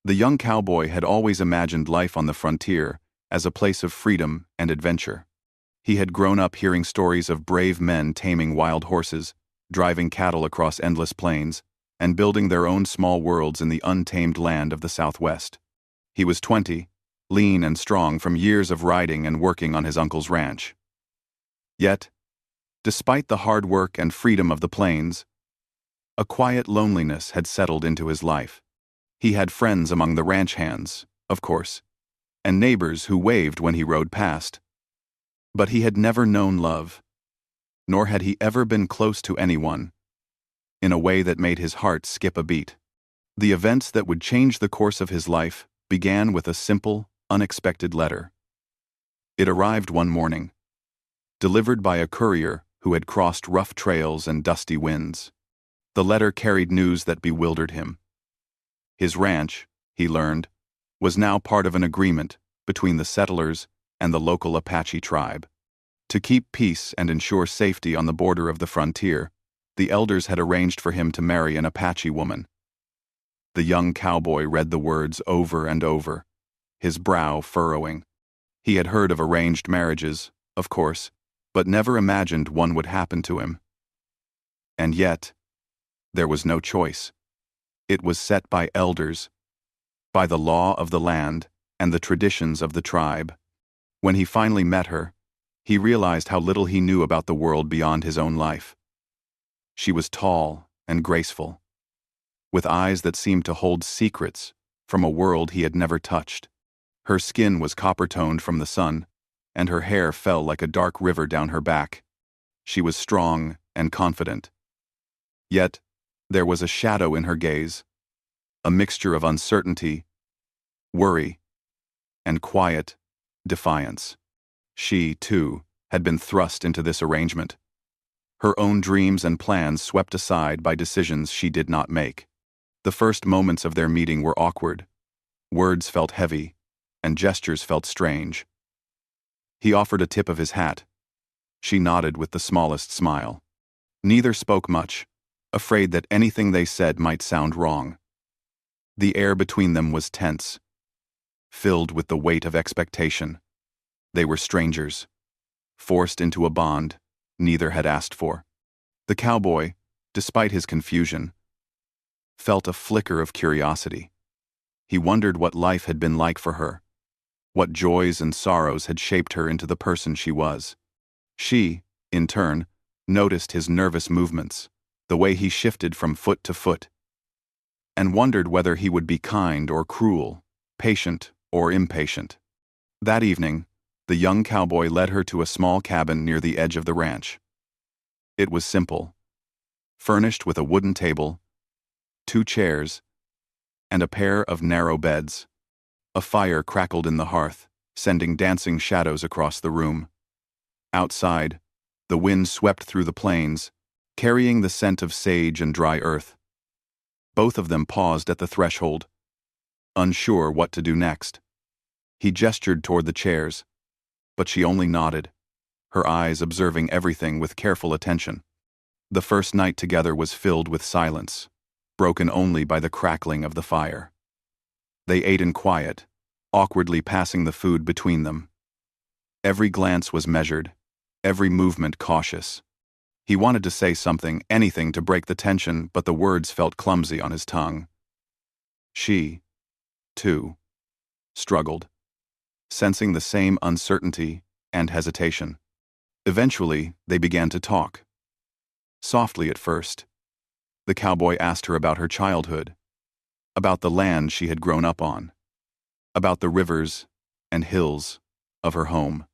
The young cowboy had always imagined life on the frontier as a place of freedom and adventure. He had grown up hearing stories of brave men taming wild horses, driving cattle across endless plains, and building their own small worlds in the untamed land of the Southwest. He was 20, lean and strong from years of riding and working on his uncle's ranch. Yet, despite the hard work and freedom of the plains, a quiet loneliness had settled into his life. He had friends among the ranch hands, of course, and neighbors who waved when he rode past. But he had never known love, nor had he ever been close to anyone, in a way that made his heart skip a beat. The events that would change the course of his life began with a simple, unexpected letter. It arrived one morning, delivered by a courier who had crossed rough trails and dusty winds. The letter carried news that bewildered him. His ranch, he learned, was now part of an agreement between the settlers and the local Apache tribe. To keep peace and ensure safety on the border of the frontier, the elders had arranged for him to marry an Apache woman. The young cowboy read the words over and over, his brow furrowing. He had heard of arranged marriages, of course, but never imagined one would happen to him. And yet, there was no choice. It was set by elders, by the law of the land and the traditions of the tribe. When he finally met her, he realized how little he knew about the world beyond his own life. She was tall and graceful, with eyes that seemed to hold secrets from a world he had never touched. Her skin was copper-toned from the sun, and her hair fell like a dark river down her back. She was strong and confident. Yet, there was a shadow in her gaze, a mixture of uncertainty, worry, and quiet defiance. She, too, had been thrust into this arrangement, her own dreams and plans swept aside by decisions she did not make. The first moments of their meeting were awkward. Words felt heavy, and gestures felt strange. He offered a tip of his hat. She nodded with the smallest smile. Neither spoke much, afraid that anything they said might sound wrong. The air between them was tense, filled with the weight of expectation. They were strangers, forced into a bond neither had asked for. The cowboy, despite his confusion, felt a flicker of curiosity. He wondered what life had been like for her, what joys and sorrows had shaped her into the person she was. She, in turn, noticed his nervous movements, the way he shifted from foot to foot, and wondered whether he would be kind or cruel, patient or impatient. That evening, the young cowboy led her to a small cabin near the edge of the ranch. It was simple, furnished with a wooden table, 2 chairs, and a pair of narrow beds. A fire crackled in the hearth, sending dancing shadows across the room. Outside, the wind swept through the plains, carrying the scent of sage and dry earth. Both of them paused at the threshold, unsure what to do next. He gestured toward the chairs, but she only nodded, her eyes observing everything with careful attention. The first night together was filled with silence, broken only by the crackling of the fire. They ate in quiet, awkwardly passing the food between them. Every glance was measured, every movement cautious. He wanted to say something, anything to break the tension, but the words felt clumsy on his tongue. She, too, struggled, sensing the same uncertainty and hesitation. Eventually, they began to talk. Softly at first, the cowboy asked her about her childhood, about the land she had grown up on, about the rivers and hills of her home.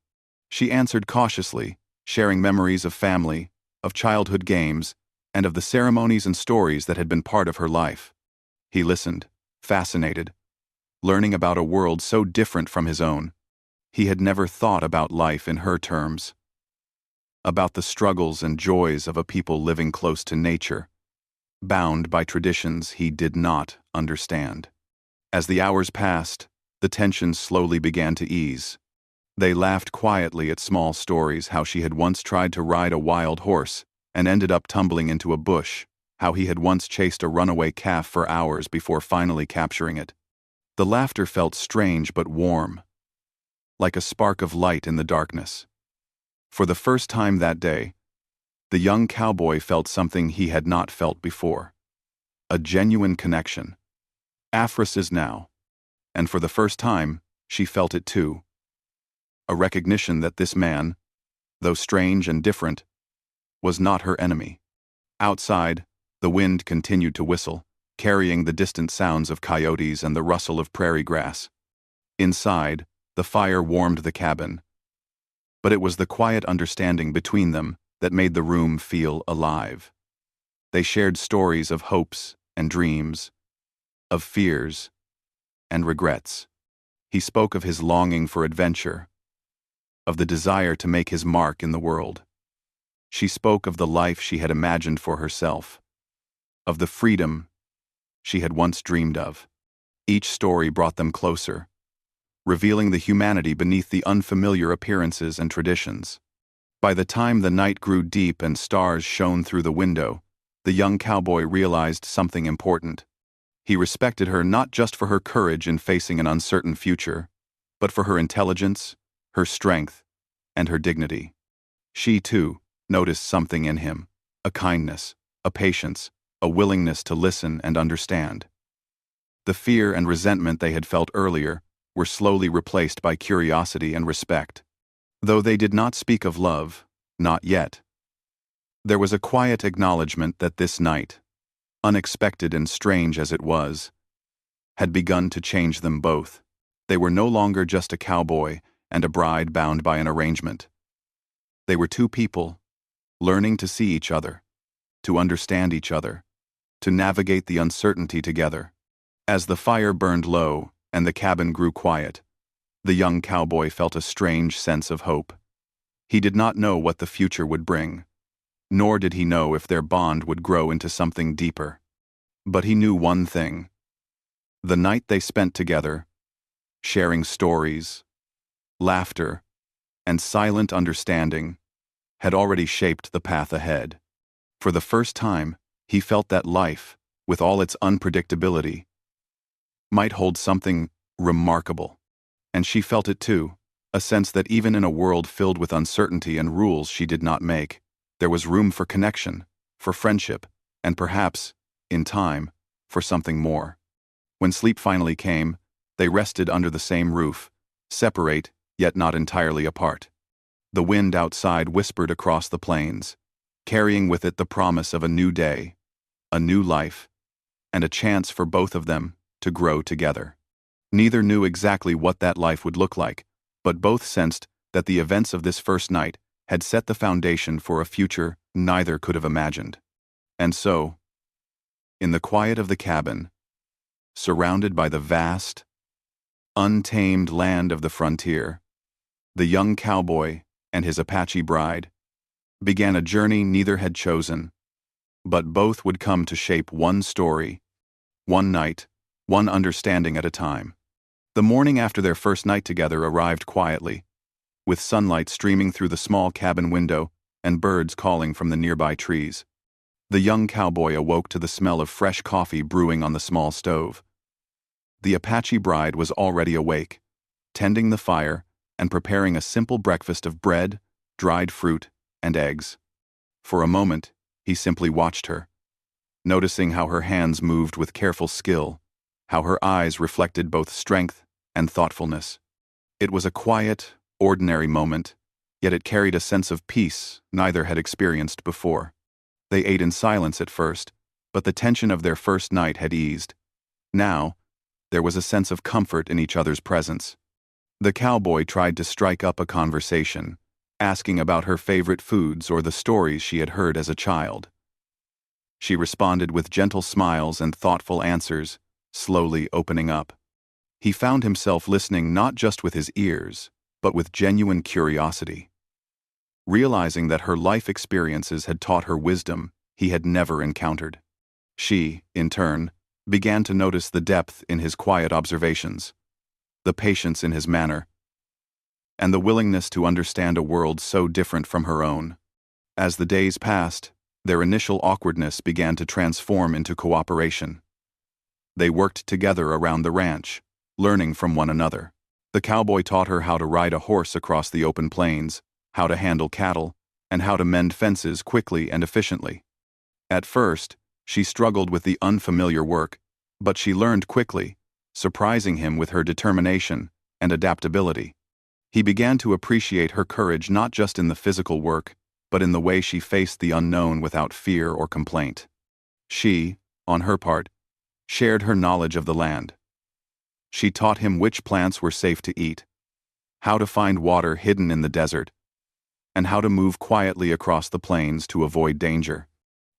She answered cautiously, sharing memories of family, of childhood games, and of the ceremonies and stories that had been part of her life. He listened, fascinated, learning about a world so different from his own. He had never thought about life in her terms, about the struggles and joys of a people living close to nature, bound by traditions he did not understand. As the hours passed, the tension slowly began to ease. They laughed quietly at small stories, how she had once tried to ride a wild horse and ended up tumbling into a bush, how he had once chased a runaway calf for hours before finally capturing it. The laughter felt strange but warm, like a spark of light in the darkness. For the first time that day, the young cowboy felt something he had not felt before. A genuine connection. Afris is now. And for the first time, she felt it too. A recognition that this man, though strange and different, was not her enemy. Outside, the wind continued to whistle, carrying the distant sounds of coyotes and the rustle of prairie grass. Inside, the fire warmed the cabin, but it was the quiet understanding between them that made the room feel alive. They shared stories of hopes and dreams, of fears and regrets. He spoke of his longing for adventure, of the desire to make his mark in the world. She spoke of the life she had imagined for herself, of the freedom she had once dreamed of. Each story brought them closer, revealing the humanity beneath the unfamiliar appearances and traditions. By the time the night grew deep and stars shone through the window, the young cowboy realized something important. He respected her not just for her courage in facing an uncertain future, but for her intelligence, her strength, and her dignity. She, too, noticed something in him, a kindness, a patience, a willingness to listen and understand. The fear and resentment they had felt earlier were slowly replaced by curiosity and respect. Though they did not speak of love, not yet. There was a quiet acknowledgement that this night, unexpected and strange as it was, had begun to change them both. They were no longer just a cowboy and a bride bound by an arrangement. They were two people, learning to see each other, to understand each other, to navigate the uncertainty together. As the fire burned low and the cabin grew quiet, the young cowboy felt a strange sense of hope. He did not know what the future would bring, nor did he know if their bond would grow into something deeper. But he knew one thing. The night they spent together, sharing stories, laughter, and silent understanding, had already shaped the path ahead. For the first time, he felt that life, with all its unpredictability, might hold something remarkable. And she felt it too, a sense that even in a world filled with uncertainty and rules she did not make, there was room for connection, for friendship, and perhaps, in time, for something more. When sleep finally came, they rested under the same roof, separate, yet not entirely apart. The wind outside whispered across the plains, carrying with it the promise of a new day, a new life, and a chance for both of them to grow together. Neither knew exactly what that life would look like, but both sensed that the events of this first night had set the foundation for a future neither could have imagined. And so, in the quiet of the cabin, surrounded by the vast, untamed land of the frontier, the young cowboy and his Apache bride began a journey neither had chosen, but both would come to shape one story, one night, one understanding at a time. The morning after their first night together arrived quietly, with sunlight streaming through the small cabin window and birds calling from the nearby trees. The young cowboy awoke to the smell of fresh coffee brewing on the small stove. The Apache bride was already awake, tending the fire and preparing a simple breakfast of bread, dried fruit, and eggs. For a moment, he simply watched her, noticing how her hands moved with careful skill, how her eyes reflected both strength and thoughtfulness. It was a quiet, ordinary moment, yet it carried a sense of peace neither had experienced before. They ate in silence at first, but the tension of their first night had eased. Now, there was a sense of comfort in each other's presence. The cowboy tried to strike up a conversation, asking about her favorite foods or the stories she had heard as a child. She responded with gentle smiles and thoughtful answers, slowly opening up. He found himself listening not just with his ears, but with genuine curiosity. Realizing that her life experiences had taught her wisdom he had never encountered. She, in turn, began to notice the depth in his quiet observations, the patience in his manner, and the willingness to understand a world so different from her own. As the days passed, their initial awkwardness began to transform into cooperation. They worked together around the ranch, learning from one another. The cowboy taught her how to ride a horse across the open plains, how to handle cattle, and how to mend fences quickly and efficiently. At first, she struggled with the unfamiliar work, but she learned quickly, surprising him with her determination and adaptability. He began to appreciate her courage not just in the physical work, but in the way she faced the unknown without fear or complaint. She, on her part, shared her knowledge of the land. She taught him which plants were safe to eat, how to find water hidden in the desert, and how to move quietly across the plains to avoid danger.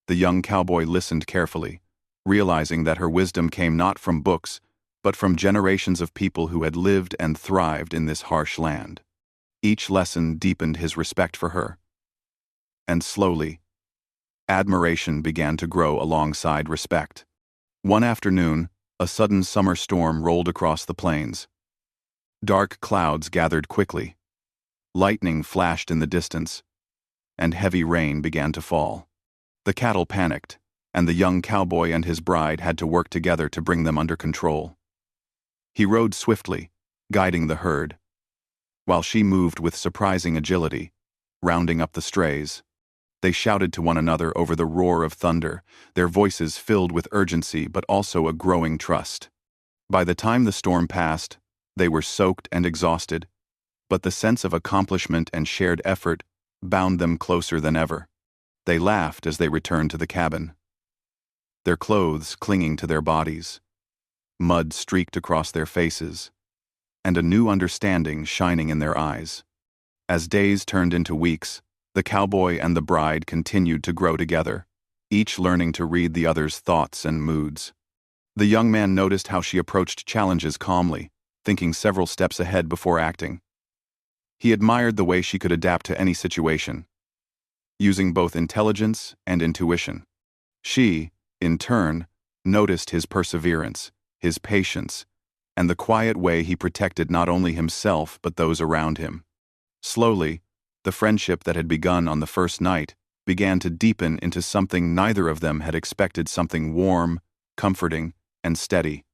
The young cowboy listened carefully, realizing that her wisdom came not from books, but from generations of people who had lived and thrived in this harsh land. Each lesson deepened his respect for her. And slowly, admiration began to grow alongside respect. One afternoon, a sudden summer storm rolled across the plains. Dark clouds gathered quickly. Lightning flashed in the distance, and heavy rain began to fall. The cattle panicked, and the young cowboy and his bride had to work together to bring them under control. He rode swiftly, guiding the herd, while she moved with surprising agility, rounding up the strays. They shouted to one another over the roar of thunder, their voices filled with urgency but also a growing trust. By the time the storm passed, they were soaked and exhausted, but the sense of accomplishment and shared effort bound them closer than ever. They laughed as they returned to the cabin, their clothes clinging to their bodies, mud streaked across their faces, and a new understanding shining in their eyes. As days turned into weeks, the cowboy and the bride continued to grow together, each learning to read the other's thoughts and moods. The young man noticed how she approached challenges calmly, thinking several steps ahead before acting. He admired the way she could adapt to any situation, using both intelligence and intuition. She, in turn, noticed his perseverance, his patience, and the quiet way he protected not only himself but those around him. Slowly, the friendship that had begun on the first night began to deepen into something neither of them had expected, something warm, comforting, and steady.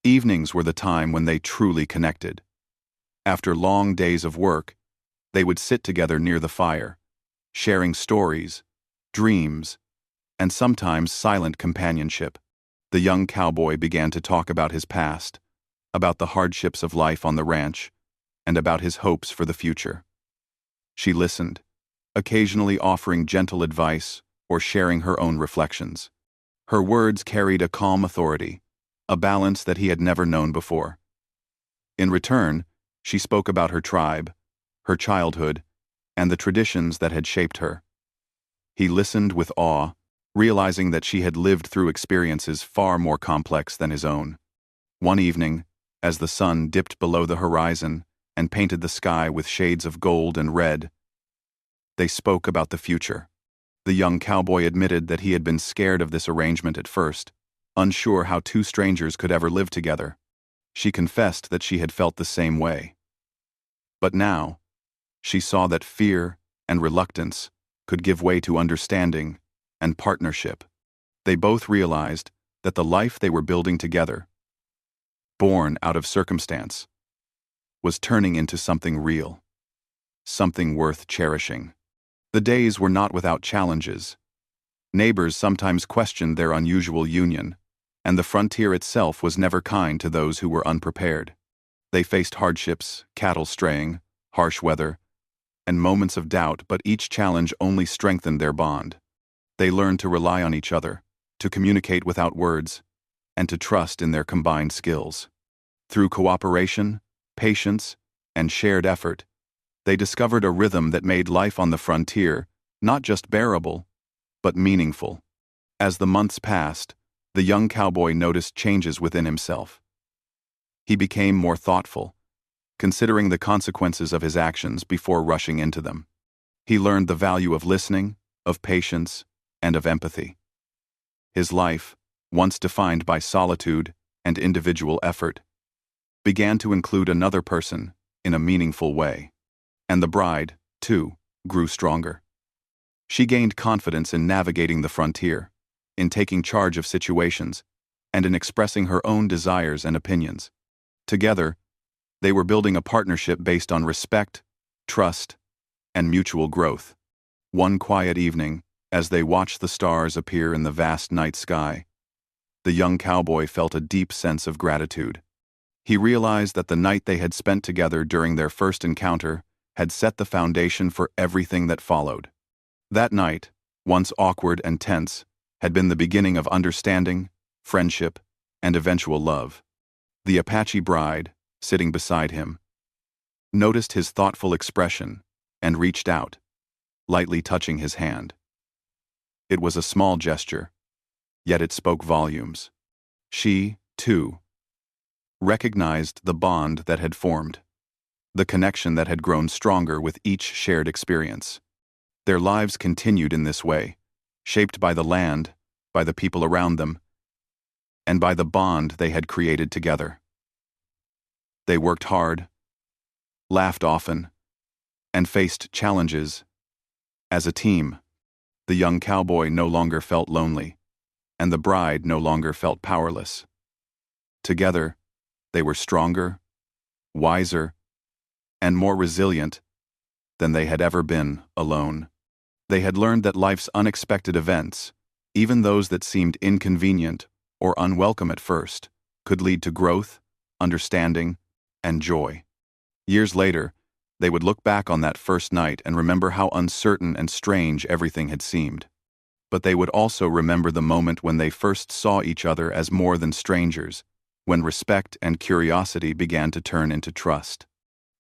Evenings were the time when they truly connected. After long days of work, they would sit together near the fire, sharing stories, dreams, and sometimes silent companionship. The young cowboy began to talk about his past, about the hardships of life on the ranch, and about his hopes for the future. She listened, occasionally offering gentle advice or sharing her own reflections. Her words carried a calm authority, a balance that he had never known before. In return, she spoke about her tribe, her childhood, and the traditions that had shaped her. He listened with awe, realizing that she had lived through experiences far more complex than his own. One evening, as the sun dipped below the horizon and painted the sky with shades of gold and red, they spoke about the future. The young cowboy admitted that he had been scared of this arrangement at first, unsure how two strangers could ever live together. She confessed that she had felt the same way. But now, she saw that fear and reluctance could give way to understanding and partnership. They both realized that the life they were building together, born out of circumstance, was turning into something real, something worth cherishing. The days were not without challenges. Neighbors sometimes questioned their unusual union, and the frontier itself was never kind to those who were unprepared. They faced hardships, cattle straying, harsh weather, and moments of doubt, but each challenge only strengthened their bond. They learned to rely on each other, to communicate without words, and to trust in their combined skills. Through cooperation, patience, and shared effort, they discovered a rhythm that made life on the frontier not just bearable, but meaningful. As the months passed, the young cowboy noticed changes within himself. He became more thoughtful, considering the consequences of his actions before rushing into them. He learned the value of listening, of patience, and of empathy. His life, once defined by solitude and individual effort, began to include another person in a meaningful way. And the bride, too, grew stronger. She gained confidence in navigating the frontier, in taking charge of situations, and in expressing her own desires and opinions. Together, they were building a partnership based on respect, trust, and mutual growth. One quiet evening, as they watched the stars appear in the vast night sky, the young cowboy felt a deep sense of gratitude. He realized that the night they had spent together during their first encounter had set the foundation for everything that followed. That night, once awkward and tense, had been the beginning of understanding, friendship, and eventual love. The Apache bride, sitting beside him, noticed his thoughtful expression and reached out, lightly touching his hand. It was a small gesture, yet it spoke volumes. She, too, recognized the bond that had formed, the connection that had grown stronger with each shared experience. Their lives continued in this way, shaped by the land, by the people around them, and by the bond they had created together. They worked hard, laughed often, and faced challenges. As a team, the young cowboy no longer felt lonely, and the bride no longer felt powerless. Together, they were stronger, wiser, and more resilient than they had ever been alone. They had learned that life's unexpected events, even those that seemed inconvenient or unwelcome at first, could lead to growth, understanding, and joy. Years later, they would look back on that first night and remember how uncertain and strange everything had seemed. But they would also remember the moment when they first saw each other as more than strangers, when respect and curiosity began to turn into trust.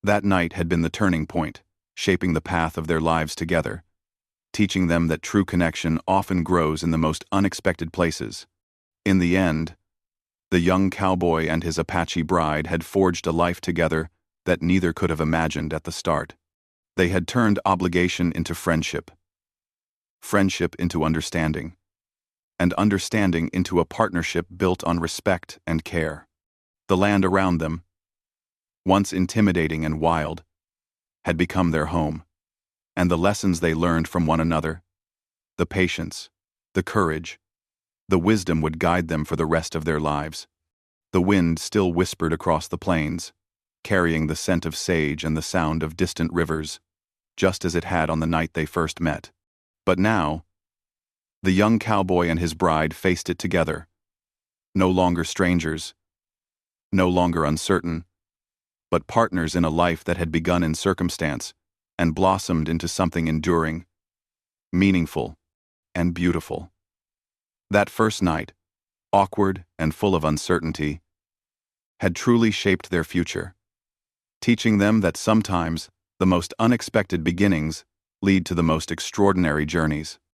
That night had been the turning point, shaping the path of their lives together, teaching them that true connection often grows in the most unexpected places. In the end, the young cowboy and his Apache bride had forged a life together that neither could have imagined at the start. They had turned obligation into friendship, friendship into understanding, and understanding into a partnership built on respect and care. The land around them, once intimidating and wild, had become their home, and the lessons they learned from one another, the patience, the courage, the wisdom would guide them for the rest of their lives. The wind still whispered across the plains, carrying the scent of sage and the sound of distant rivers, just as it had on the night they first met. But now, the young cowboy and his bride faced it together, no longer strangers, no longer uncertain, but partners in a life that had begun in circumstance and blossomed into something enduring, meaningful, and beautiful. That first night, awkward and full of uncertainty, had truly shaped their future, teaching them that sometimes the most unexpected beginnings lead to the most extraordinary journeys.